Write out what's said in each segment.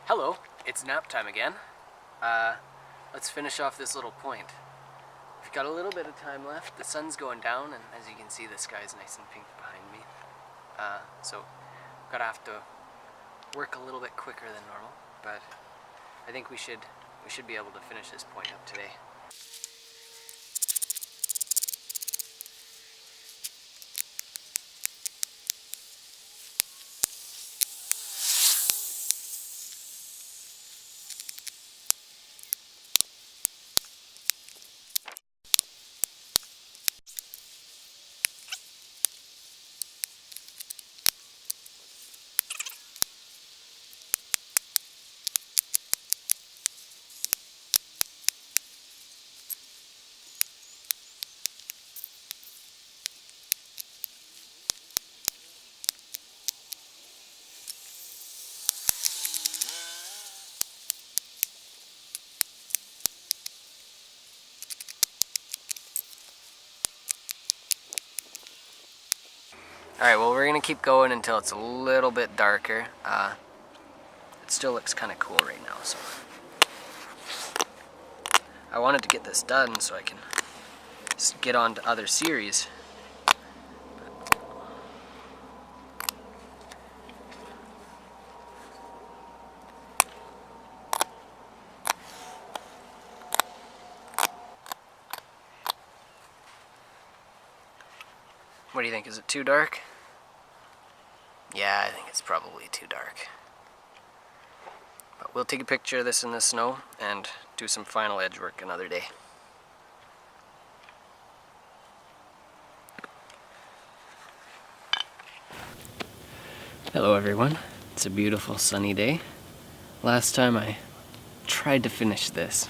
Hello, it's nap time again. Let's finish off this little point. We've got a little bit of time left. The sun's going down, and as you can see, the sky's nice and pink behind me. So, gotta have to work a little bit quicker than normal, but I think we should be able to finish this point up today. Alright, well, we're going to keep going until it's a little bit darker. It still looks kind of cool right now, so I wanted to get this done so I can get on to other series. What do you think? Is it too dark? Yeah, I think it's probably too dark. But we'll take a picture of this in the snow and do some final edge work another day. Hello everyone. It's a beautiful sunny day. Last time I tried to finish this,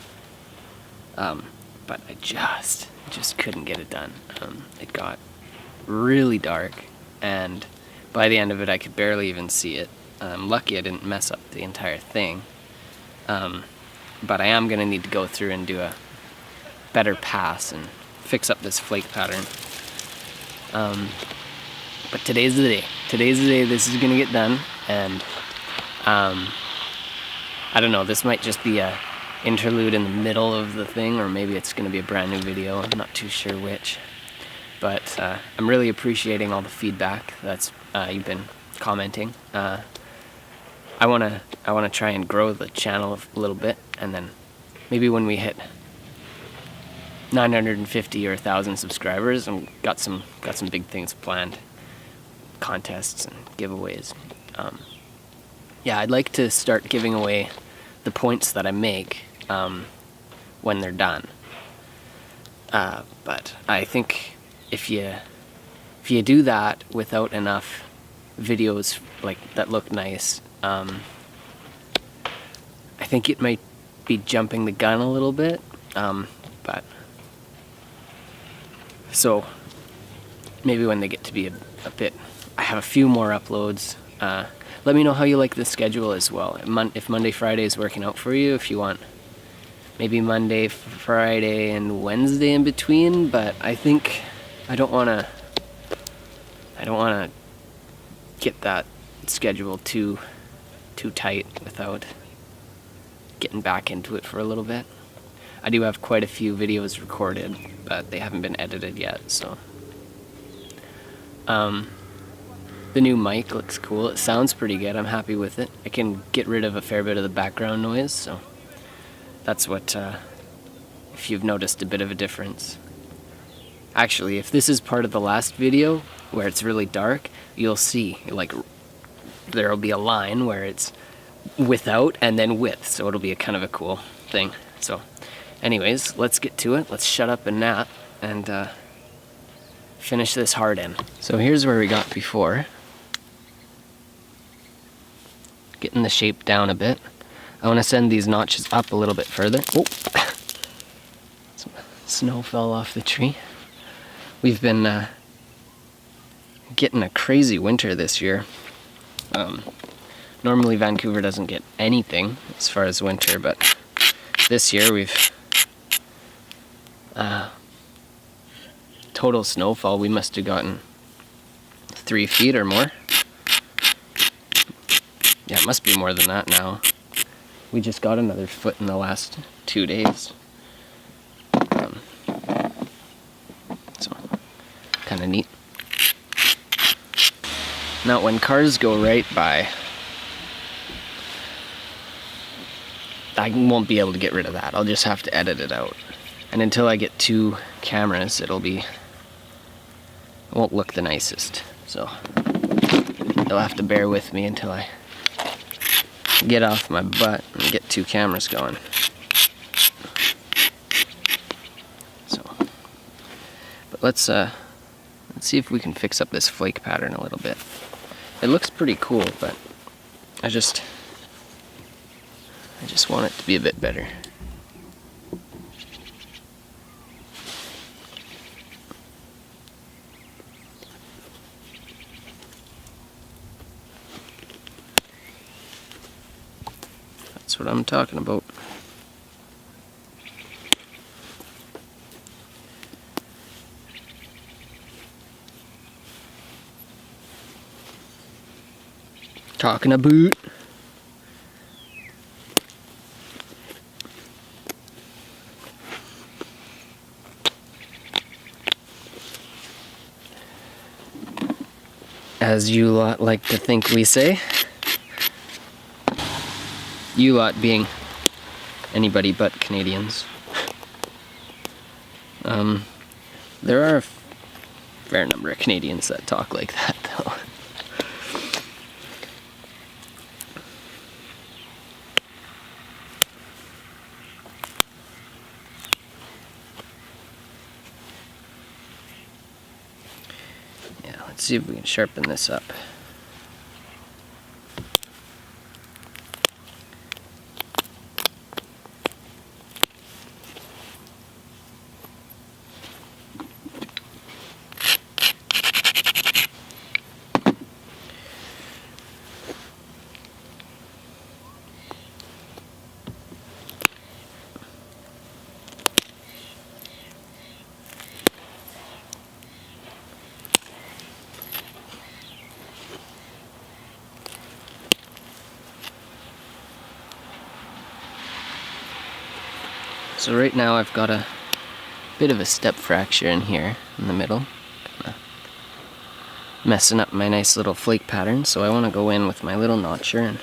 but I just couldn't get it done. It got really dark, and by the end of it I could barely even see it. I'm lucky I didn't mess up the entire thing, but I am going to need to go through and do a better pass and fix up this flake pattern. But today's the day. Today's the day this is going to get done, and I don't know, this might just be a interlude in the middle of the thing, or maybe it's going to be a brand new video. I'm not too sure which. But I'm really appreciating all the feedback that's you've been commenting. I wanna try and grow the channel a little bit, and then maybe when we hit 950 or 1,000 subscribers, I've got some big things planned, contests and giveaways. Yeah, I'd like to start giving away the points that I make when they're done. But I think if you do that without enough videos like that look nice, I think it might be jumping the gun a little bit. But so maybe when they get to be a bit, I have a few more uploads. Let me know how you like the schedule as well. If Monday, Friday is working out for you, if you want maybe Monday, Friday, and Wednesday in between, but I think I don't want to get that schedule too tight without getting back into it for a little bit. I do have quite a few videos recorded, but they haven't been edited yet, so. The new mic looks cool. It sounds pretty good. I'm happy with it. I can get rid of a fair bit of the background noise, so that's what, if you've noticed a bit of a difference. Actually, if this is part of the last video where it's really dark, you'll see, like, there'll be a line where it's without and then with, so it'll be a kind of a cool thing. So anyways, let's get to it. Let's shut up and nap and finish this hard in. So here's where we got before. Getting the shape down a bit. I want to send these notches up a little bit further. Oh, some snow fell off the tree. We've been getting a crazy winter this year. Normally Vancouver doesn't get anything as far as winter, but this year we've total snowfall, we must have gotten 3 feet or more. Yeah, it must be more than that now. we just got another foot in the last 2 days. So, kind of neat. Now, when cars go right by, I won't be able to get rid of that. I'll just have to edit it out. And until I get 2 cameras, it won't look the nicest. So, you'll have to bear with me until I get off my butt and get 2 cameras going. So, but let's see if we can fix up this flake pattern a little bit. It looks pretty cool, but I just want it to be a bit better. That's what I'm talking about. Talking about. As you lot like to think we say. You lot being anybody but Canadians. There are a fair number of Canadians that talk like that, though. Yeah, let's see if we can sharpen this up. So right now I've got a bit of a step fracture in here in the middle, kinda messing up my nice little flake pattern, so I want to go in with my little notcher and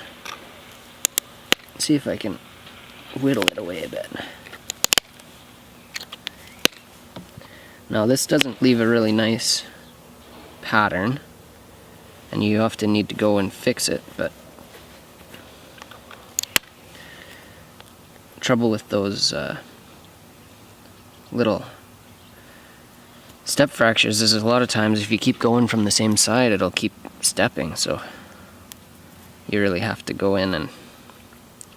see if I can whittle it away a bit. Now this doesn't leave a really nice pattern, and you often need to go and fix it, but trouble with those little step fractures is a lot of times if you keep going from the same side, it'll keep stepping, so you really have to go in and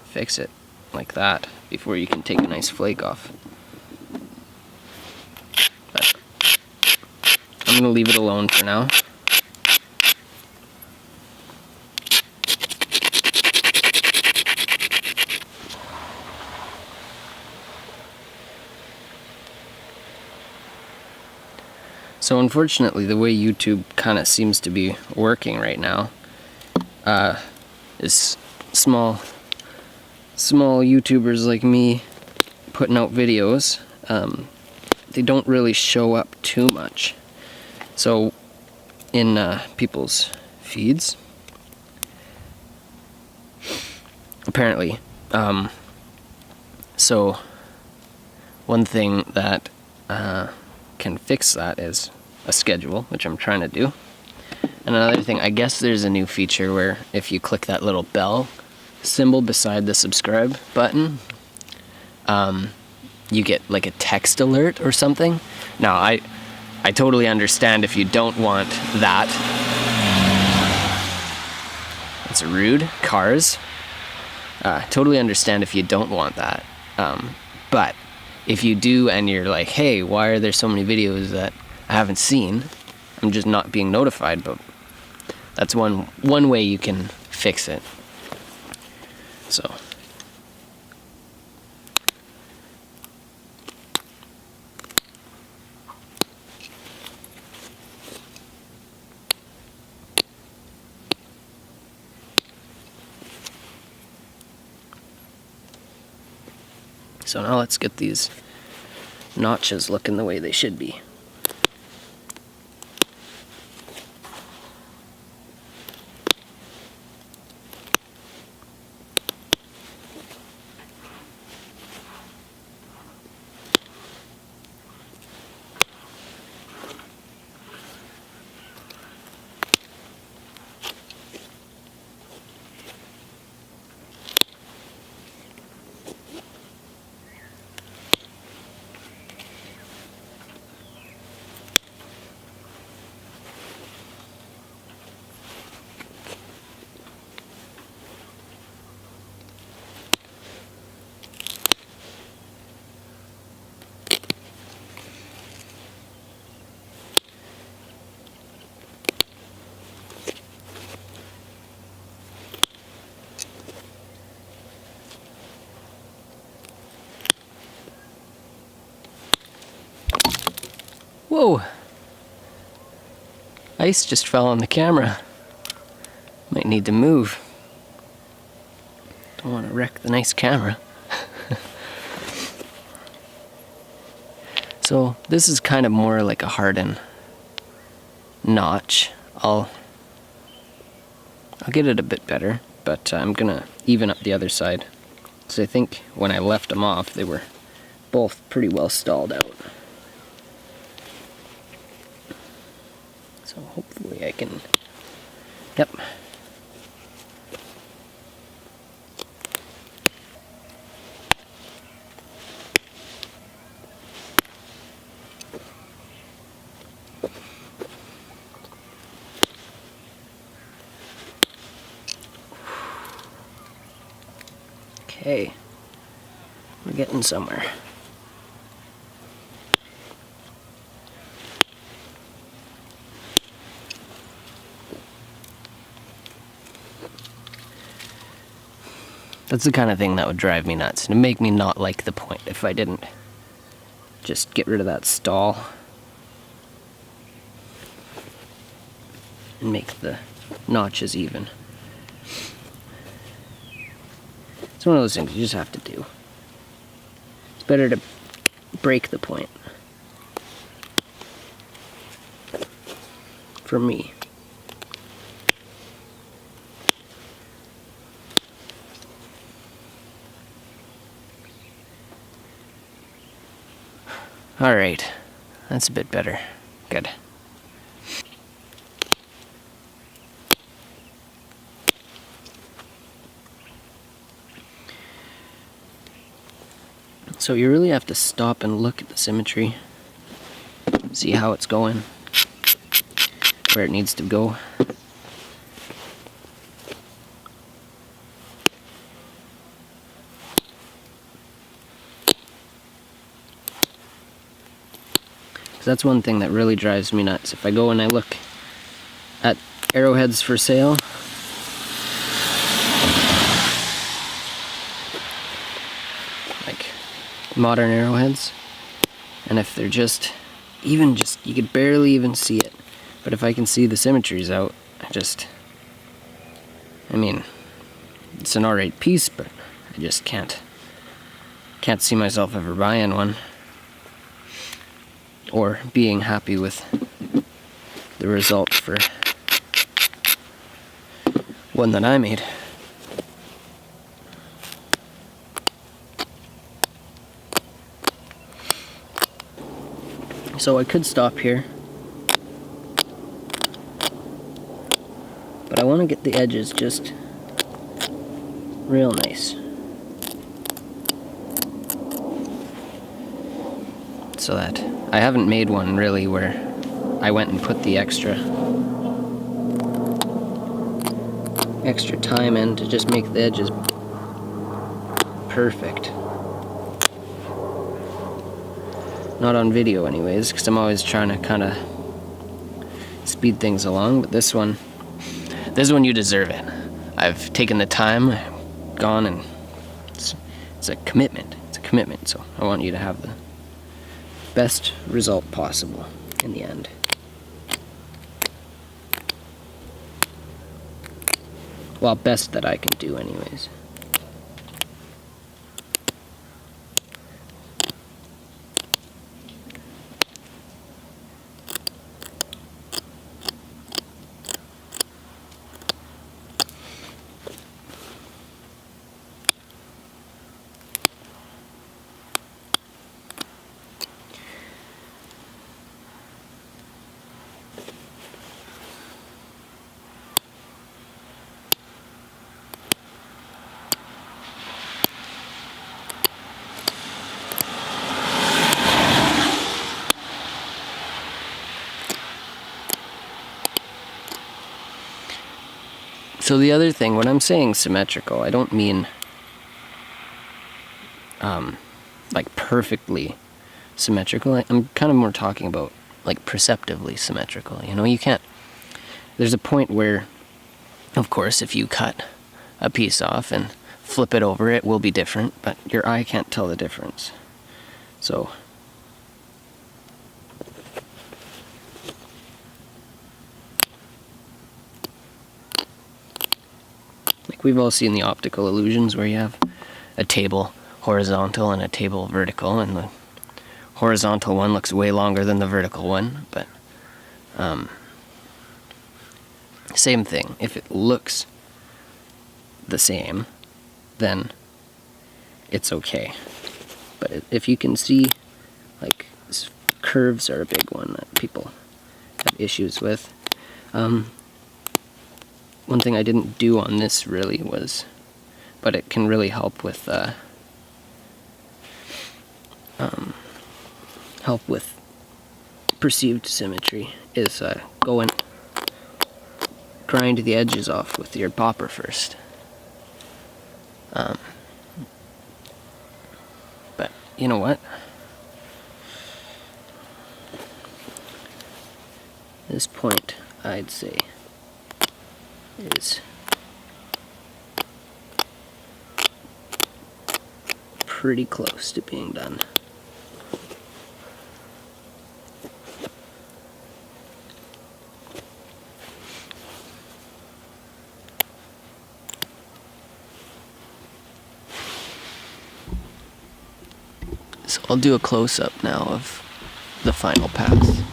fix it like that before you can take a nice flake off. But I'm going to leave it alone for now. So unfortunately, the way YouTube kind of seems to be working right now is small YouTubers like me putting out videos. They don't really show up too much. So in people's feeds, apparently. So one thing that can fix that is a schedule, which I'm trying to do. And another thing, I guess there's a new feature where if you click that little bell symbol beside the subscribe button, you get like a text alert or something. Now, I totally understand if you don't want that. It's rude. Cars. Totally understand if you don't want that. But if you do and you're like, hey, why are there so many videos that I haven't seen? I'm just not being notified, but that's one way you can fix it. So. So now let's get these notches looking the way they should be. Whoa! Ice just fell on the camera. Might need to move. Don't want to wreck the nice camera. So this is kind of more like a harden notch. I'll get it a bit better, but I'm gonna even up the other side. So I think when I left them off, they were both pretty well stalled out. So hopefully I can, yep. Okay, we're getting somewhere. That's the kind of thing that would drive me nuts and make me not like the point if I didn't just get rid of that stall and make the notches even. It's one of those things you just have to do. It's better to break the point. For me. Alright, that's a bit better. Good. So you really have to stop and look at the symmetry, see how it's going, where it needs to go. That's one thing that really drives me nuts. If I go and I look at arrowheads for sale, like modern arrowheads, and if they're just you could barely even see it. But if I can see the symmetries out, I mean, it's an alright piece, but I just can't see myself ever buying one. Or being happy with the result for one that I made. So I could stop here, but I want to get the edges just real nice. So that I haven't made one really where I went and put the extra time in to just make the edges perfect. Not on video anyways, because I'm always trying to kind of speed things along, but this one you deserve it. I've taken the time, gone, and it's a commitment. It's a commitment, so I want you to have the best result possible in the end. Well, best that I can do anyways. So the other thing, when I'm saying symmetrical, I don't mean like perfectly symmetrical. I'm kind of more talking about like perceptively symmetrical. You know, you can't, there's a point where, of course, if you cut a piece off and flip it over, it will be different, but your eye can't tell the difference. So like we've all seen the optical illusions where you have a table horizontal and a table vertical, and the horizontal one looks way longer than the vertical one, but same thing. If it looks the same, then it's okay. But if you can see, like, curves are a big one that people have issues with. One thing I didn't do on this really was, but it can really help with perceived symmetry, is go and grind the edges off with your popper first. But you know what? This point, I'd say, is pretty close to being done. So I'll do a close-up now of the final pass.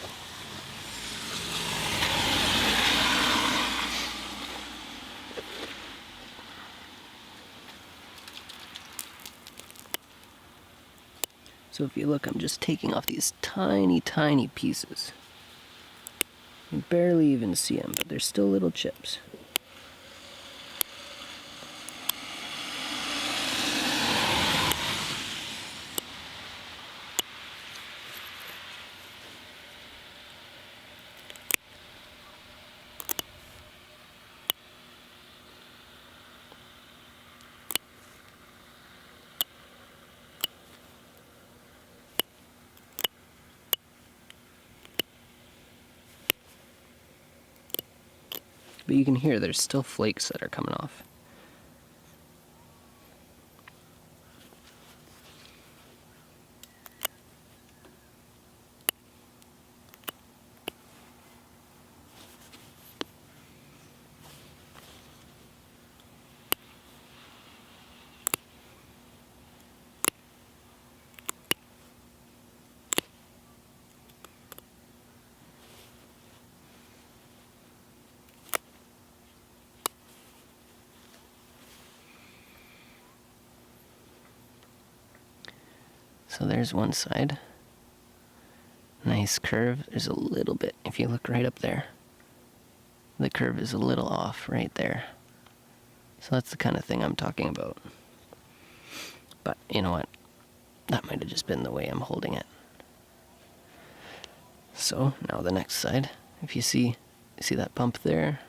So if you look, I'm just taking off these tiny, tiny pieces. You can barely even see them, but they're still little chips. But you can hear there's still flakes that are coming off. So there's one side. Nice curve. There's a little bit, if you look right up there, the curve is a little off right there. So that's the kind of thing I'm talking about. But you know what? That might have just been the way I'm holding it. So now the next side. If you see that bump there?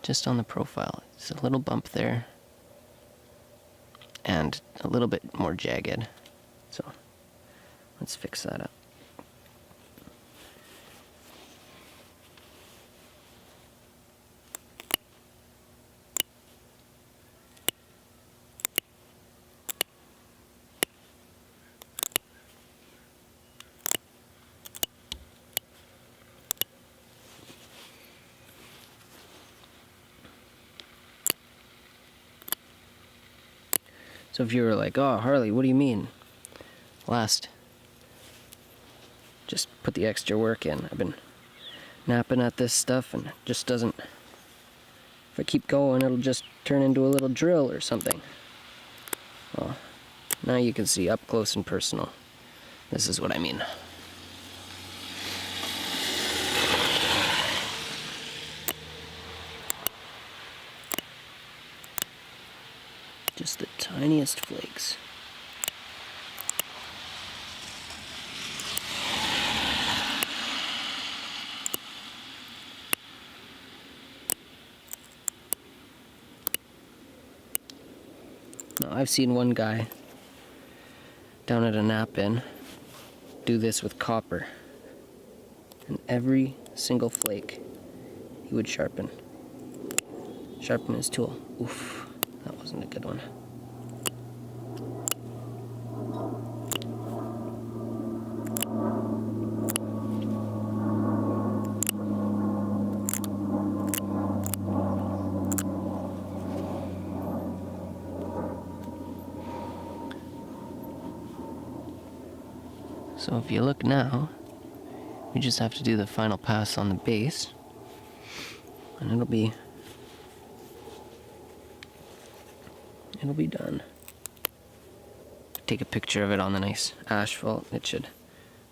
Just on the profile. It's a little bump there. And a little bit more jagged. So let's fix that up. So if you were like, oh, Harley, what do you mean? Just put the extra work in. I've been napping at this stuff and it just doesn't, if I keep going, it'll just turn into a little drill or something. Well, now you can see up close and personal. This is what I mean. Just the tiniest flakes. Now, I've seen one guy down at a Knap inn do this with copper. And every single flake he would sharpen his tool. Oof, that wasn't a good one. So if you look now, we just have to do the final pass on the base, and it'll be done. Take a picture of it on the nice asphalt. It should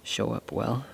show up well.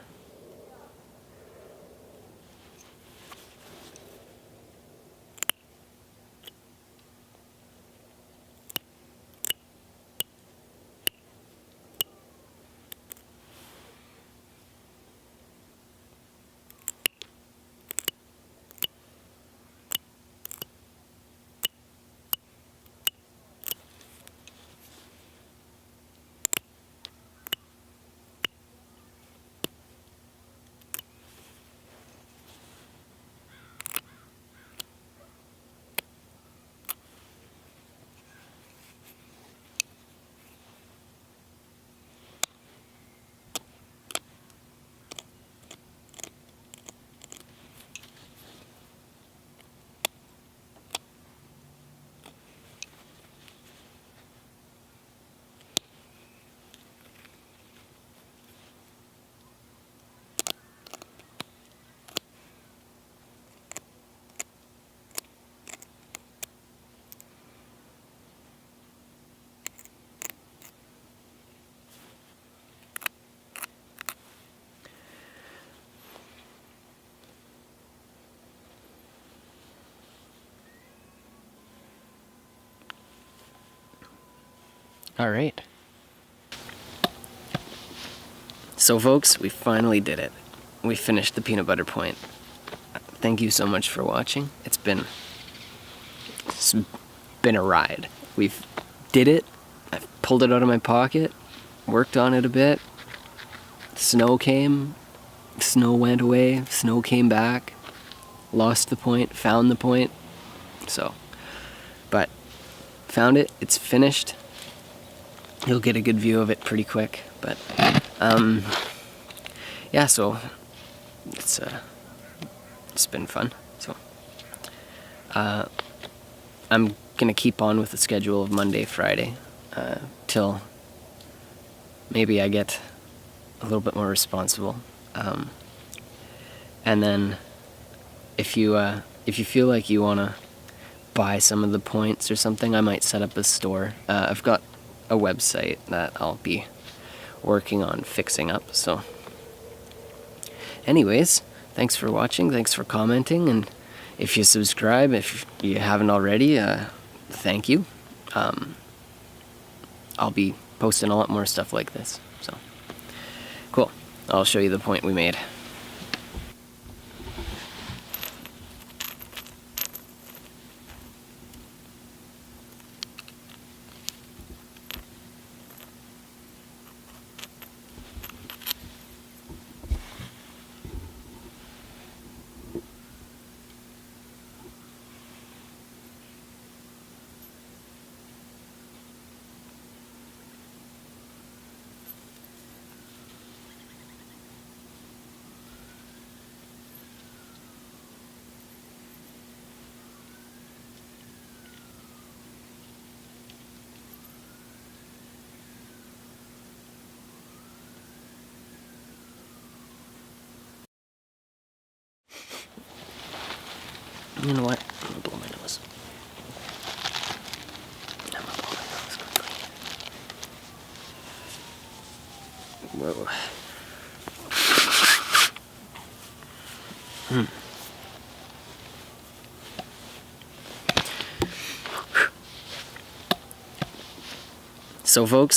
All right. So folks, we finally did it. We finished the peanut butter point. Thank you so much for watching. It's been a ride. We've did it. I've pulled it out of my pocket, worked on it a bit. Snow came, snow went away, snow came back, lost the point, found the point. So, but found it, it's finished. You'll get a good view of it pretty quick, but yeah, so it's been fun. So I'm gonna keep on with the schedule of Monday, Friday, till maybe I get a little bit more responsible, and then if you feel like you wanna buy some of the points or something, I might set up a store. I've got a website that I'll be working on fixing up. So anyways, thanks for watching, thanks for commenting, and if you subscribe, if you haven't already, thank you. I'll be posting a lot more stuff like this. So cool. I'll show you the point we made. You know what? I'm gonna blow my nose. I'm gonna blow my nose quickly. Whoa. So folks,